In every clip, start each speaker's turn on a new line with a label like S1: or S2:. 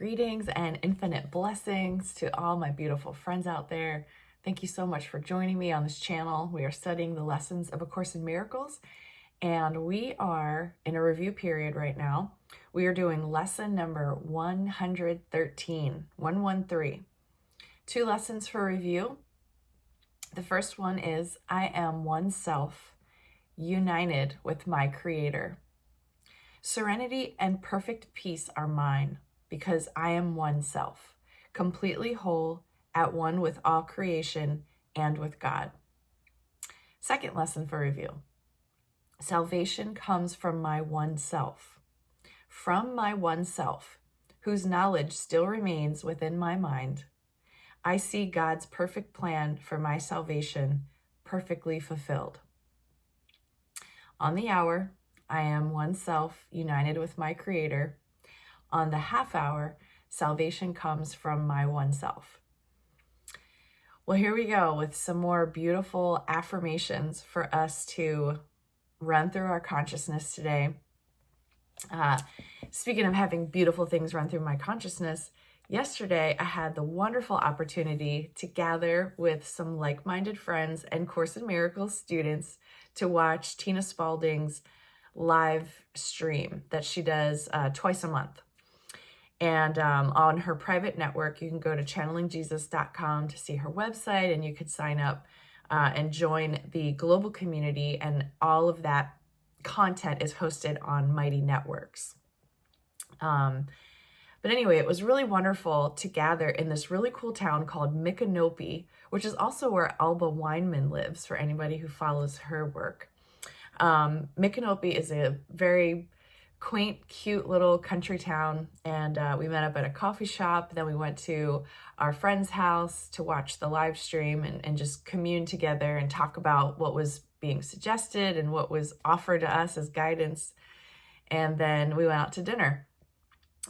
S1: Greetings and infinite blessings to all my beautiful friends out there. Thank you so much for joining me on this channel. We are studying the lessons of A Course in Miracles, and we are in a review period right now. We are doing lesson number 113, 113. 2 lessons for review. The first one is, I am one self, united with my Creator. Serenity and perfect peace are mine, because I am one self, completely whole, at one with all creation and with God. Second lesson for review. Salvation comes from my one self. From my one self, whose knowledge still remains within my mind, I see God's perfect plan for my salvation perfectly fulfilled. On the hour, I am one self, united with my Creator. On the half hour, salvation comes from my one self. Well, here we go with some more beautiful affirmations for us to run through our consciousness today. Speaking of having beautiful things run through my consciousness, yesterday I had the wonderful opportunity to gather with some like-minded friends and Course in Miracles students to watch Tina Spalding's live stream that she does twice a month. And on her private network, you can go to channelingjesus.com to see her website, and you could sign up and join the global community, and all of that content is hosted on Mighty Networks. But anyway, it was really wonderful to gather in this really cool town called Micanopy, which is also where Alba Weinman lives, for anybody who follows her work. Micanopy is a very quaint, cute little country town, and we met up at a coffee shop. Then we went to our friend's house to watch the live stream and just commune together and talk about what was being suggested and what was offered to us as guidance. And then we went out to dinner,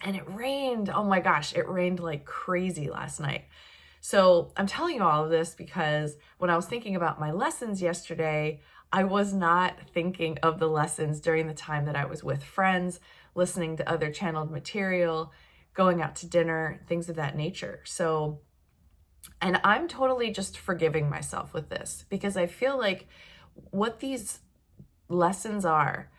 S1: and it rained. Oh my gosh, it rained like crazy last night. So I'm telling you all of this because when I was thinking about my lessons yesterday, I was not thinking of the lessons during the time that I was with friends, listening to other channeled material, going out to dinner, things of that nature. So, and I'm totally just forgiving myself with this because I feel like what these lessons are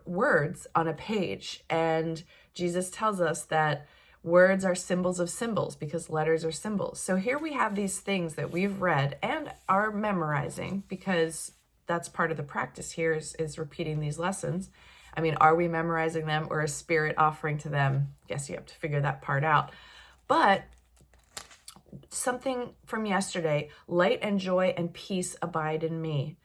S1: words on a page. And Jesus tells us that words are symbols of symbols because letters are symbols. So here we have these things that we've read and are memorizing, because that's part of the practice here is repeating these lessons. I mean, are we memorizing them or is spirit offering to them? Guess you have to figure that part out. But something from yesterday, light and joy and peace abide in me.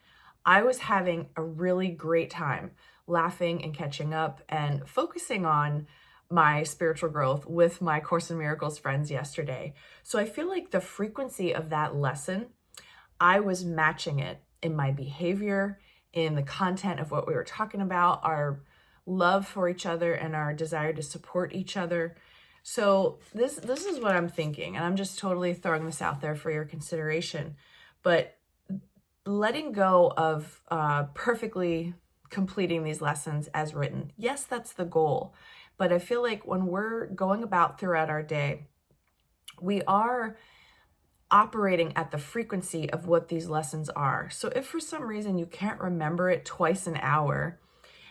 S1: I was having a really great time laughing and catching up and focusing on my spiritual growth with my Course in Miracles friends yesterday. So I feel like the frequency of that lesson, I was matching it in my behavior, in the content of what we were talking about, our love for each other and our desire to support each other. So this is what I'm thinking, and I'm just totally throwing this out there for your consideration. But letting go of perfectly completing these lessons as written, yes, that's the goal. But I feel like when we're going about throughout our day, we are operating at the frequency of what these lessons are. So if for some reason you can't remember it twice an hour,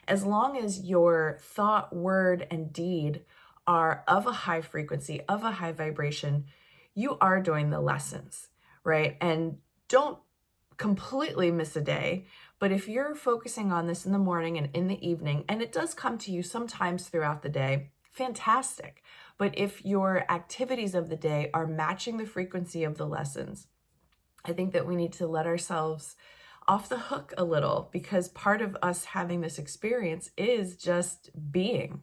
S1: as long as your thought, word, and deed are of a high frequency, of a high vibration, you are doing the lessons, right? And don't completely miss a day. But if you're focusing on this in the morning and in the evening, and it does come to you sometimes throughout the day, fantastic. But if your activities of the day are matching the frequency of the lessons, I think that we need to let ourselves off the hook a little, because part of us having this experience is just being.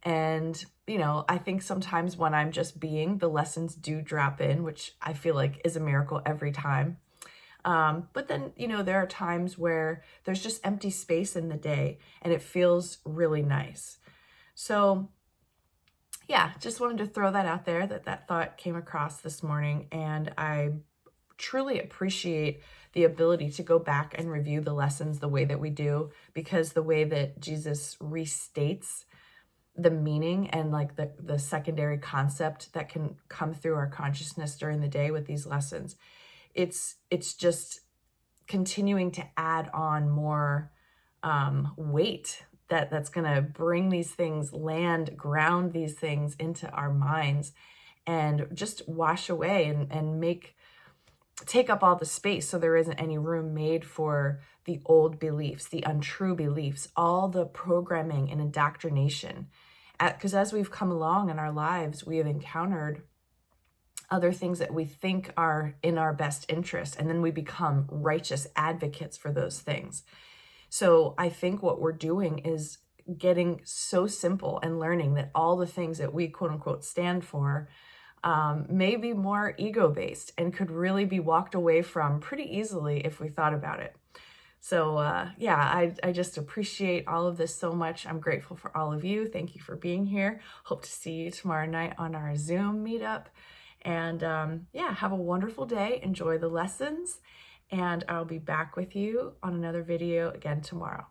S1: And, you know, I think sometimes when I'm just being, the lessons do drop in, which I feel like is a miracle every time. But then, you know, there are times where there's just empty space in the day and it feels really nice. So yeah, just wanted to throw that out there, that thought came across this morning, and I truly appreciate the ability to go back and review the lessons the way that we do, because the way that Jesus restates the meaning and like the secondary concept that can come through our consciousness during the day with these lessons. It's just continuing to add on more weight that's going to bring these things, ground these things into our minds, and just wash away and take up all the space, so there isn't any room made for the old beliefs, the untrue beliefs, all the programming and indoctrination. Because as we've come along in our lives, we have encountered other things that we think are in our best interest, and then we become righteous advocates for those things. So I think what we're doing is getting so simple and learning that all the things that we quote unquote stand for may be more ego-based and could really be walked away from pretty easily if we thought about it. So yeah, I just appreciate all of this so much. I'm grateful for all of you. Thank you for being here. Hope to see you tomorrow night on our Zoom meetup. And yeah, have a wonderful day. Enjoy the lessons. And I'll be back with you on another video again tomorrow.